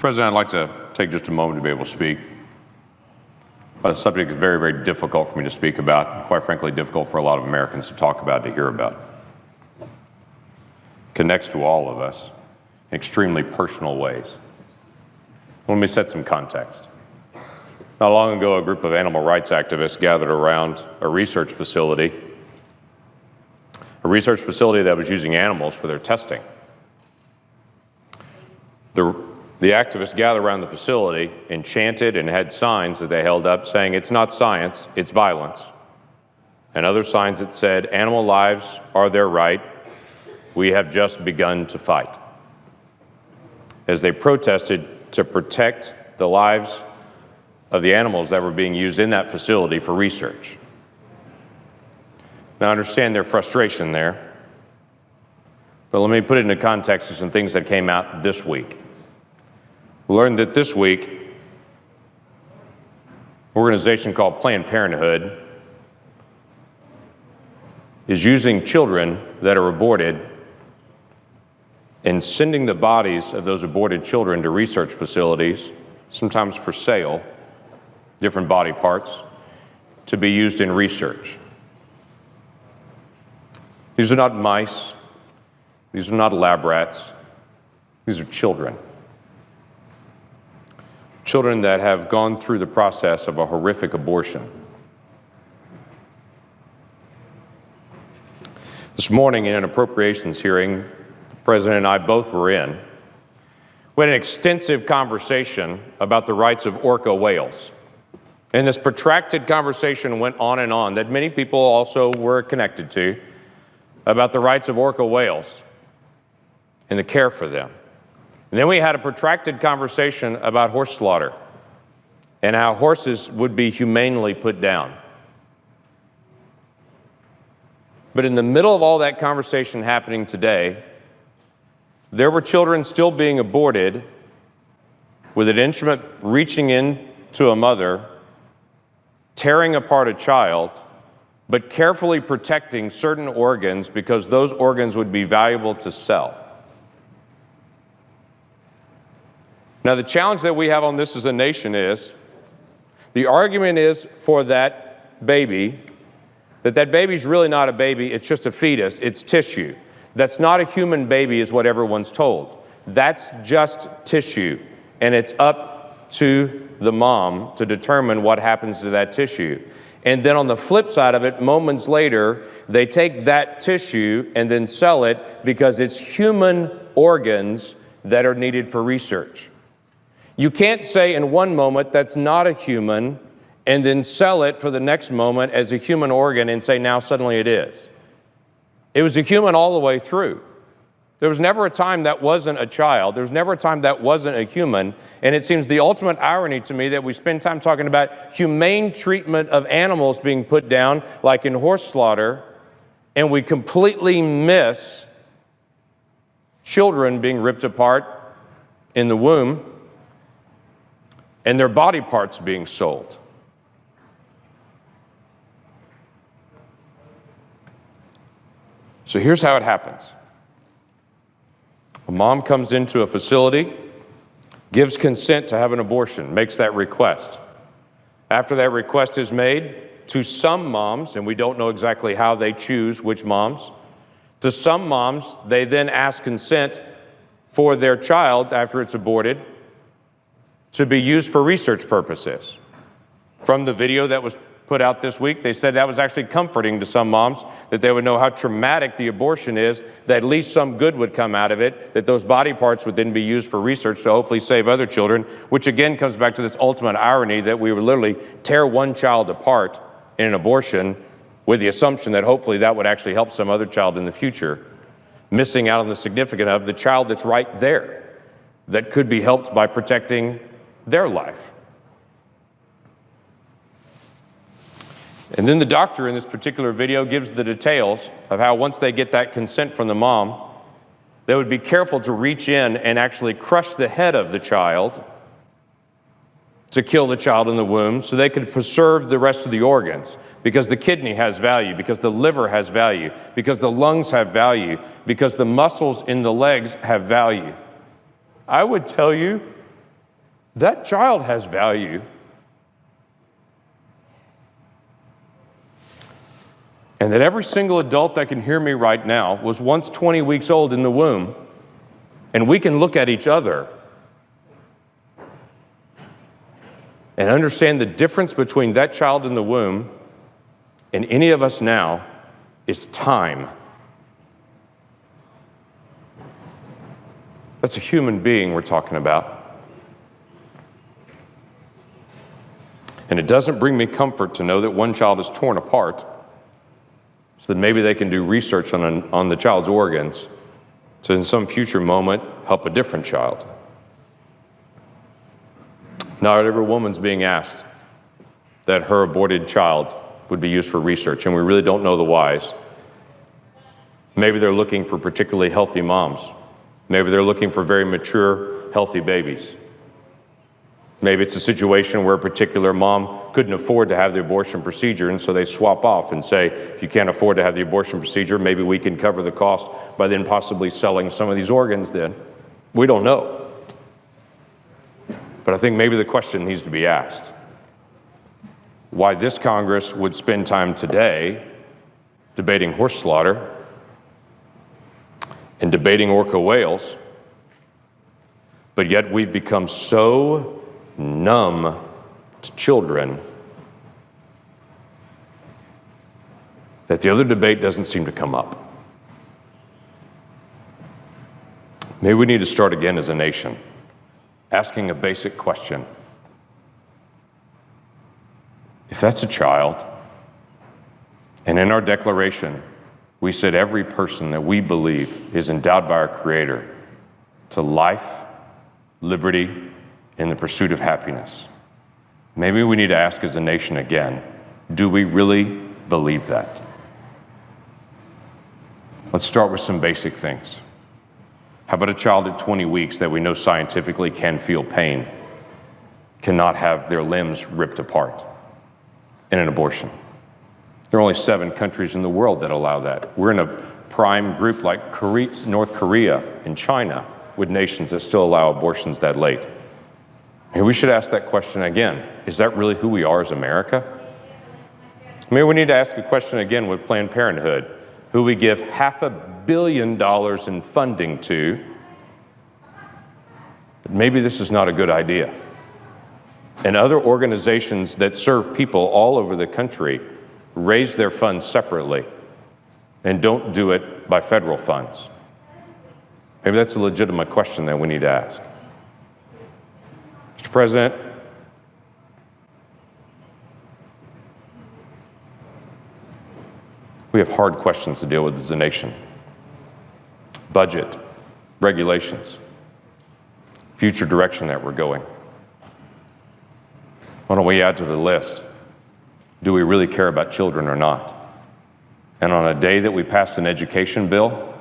President, I'd like to take just a moment to be able to speak about a subject that's very, very difficult for me to speak about, and quite frankly, difficult for a lot of Americans to talk about, to hear about. It connects to all of us in extremely personal ways. Let me set some context. Not long ago, a group of animal rights activists gathered around a research facility that was using animals for their testing. The activists gathered around the facility and chanted and had signs that they held up saying, "It's not science, it's violence." And other signs that said, "Animal lives are their right. We have just begun to fight." As they protested to protect the lives of the animals that were being used in that facility for research. Now, I understand their frustration there, but let me put it into context of some things that came out this week. We learned that this week, an organization called Planned Parenthood is using children that are aborted and sending the bodies of those aborted children to research facilities, sometimes for sale, different body parts, to be used in research. These are not mice. These are not lab rats. These are children. Children that have gone through the process of a horrific abortion. This morning in an appropriations hearing, the President and I both were in, we had an extensive conversation about the rights of orca whales. And this protracted conversation went on and on that many people also were connected to about the rights of orca whales and the care for them. And then we had a protracted conversation about horse slaughter and how horses would be humanely put down. But in the middle of all that conversation happening today, there were children still being aborted with an instrument reaching in to a mother, tearing apart a child, but carefully protecting certain organs because those organs would be valuable to sell. Now, the challenge that we have on this as a nation is, the argument is for that baby, that baby's really not a baby, it's just a fetus, it's tissue. That's not a human baby is what everyone's told. That's just tissue, and it's up to the mom to determine what happens to that tissue. And then on the flip side of it, moments later, they take that tissue and then sell it because it's human organs that are needed for research. You can't say in one moment that's not a human and then sell it for the next moment as a human organ and say now suddenly it is. It was a human all the way through. There was never a time that wasn't a child. There was never a time that wasn't a human. And it seems the ultimate irony to me that we spend time talking about humane treatment of animals being put down, like in horse slaughter, and we completely miss children being ripped apart in the womb and their body parts being sold. So here's how it happens. A mom comes into a facility, gives consent to have an abortion, makes that request. After that request is made, to some moms, and we don't know exactly how they choose which moms, to some moms, they then ask consent for their child after it's aborted to be used for research purposes. From the video that was put out this week, they said that was actually comforting to some moms, that they would know how traumatic the abortion is, that at least some good would come out of it, that those body parts would then be used for research to hopefully save other children, which again comes back to this ultimate irony that we would literally tear one child apart in an abortion with the assumption that hopefully that would actually help some other child in the future, missing out on the significance of the child that's right there that could be helped by protecting their life. And then the doctor in this particular video gives the details of how once they get that consent from the mom, they would be careful to reach in and actually crush the head of the child to kill the child in the womb so they could preserve the rest of the organs, because the kidney has value, because the liver has value, because the lungs have value, because the muscles in the legs have value. I would tell you that child has value. And that every single adult that can hear me right now was once 20 weeks old in the womb, and we can look at each other and understand the difference between that child in the womb and any of us now is time. That's a human being we're talking about. And it doesn't bring me comfort to know that one child is torn apart, so that maybe they can do research on the child's organs, so in some future moment, help a different child. Not every woman's being asked that her aborted child would be used for research, and we really don't know the whys. Maybe they're looking for particularly healthy moms. Maybe they're looking for very mature, healthy babies. Maybe it's a situation where a particular mom couldn't afford to have the abortion procedure, and so they swap off and say, if you can't afford to have the abortion procedure, maybe we can cover the cost by then possibly selling some of these organs then. We don't know. But I think maybe the question needs to be asked. Why this Congress would spend time today debating horse slaughter and debating orca whales, but yet we've become so numb to children that the other debate doesn't seem to come up. Maybe we need to start again as a nation, asking a basic question. If that's a child, and in our declaration, we said every person that we believe is endowed by our Creator to life, liberty, and the pursuit of happiness. Maybe we need to ask as a nation again, do we really believe that? Let's start with some basic things. How about a child at 20 weeks that we know scientifically can feel pain, cannot have their limbs ripped apart in an abortion? There are only 7 countries in the world that allow that. We're in a prime group like North Korea and China with nations that still allow abortions that late. Maybe we should ask that question again. Is that really who we are as America? Maybe we need to ask a question again with Planned Parenthood, who we give $500 million in funding to. But maybe this is not a good idea. And other organizations that serve people all over the country raise their funds separately and don't do it by federal funds. Maybe that's a legitimate question that we need to ask. Mr. President, we have hard questions to deal with as a nation. Budget, regulations, future direction that we're going. Why don't we add to the list, do we really care about children or not? And on a day that we pass an education bill,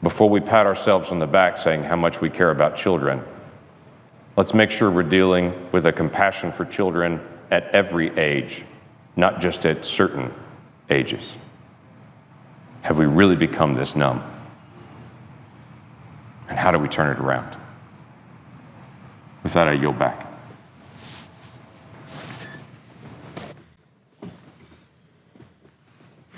before we pat ourselves on the back saying how much we care about children, let's make sure we're dealing with a compassion for children at every age, not just at certain ages. Have we really become this numb? And how do we turn it around? With that, I yield back.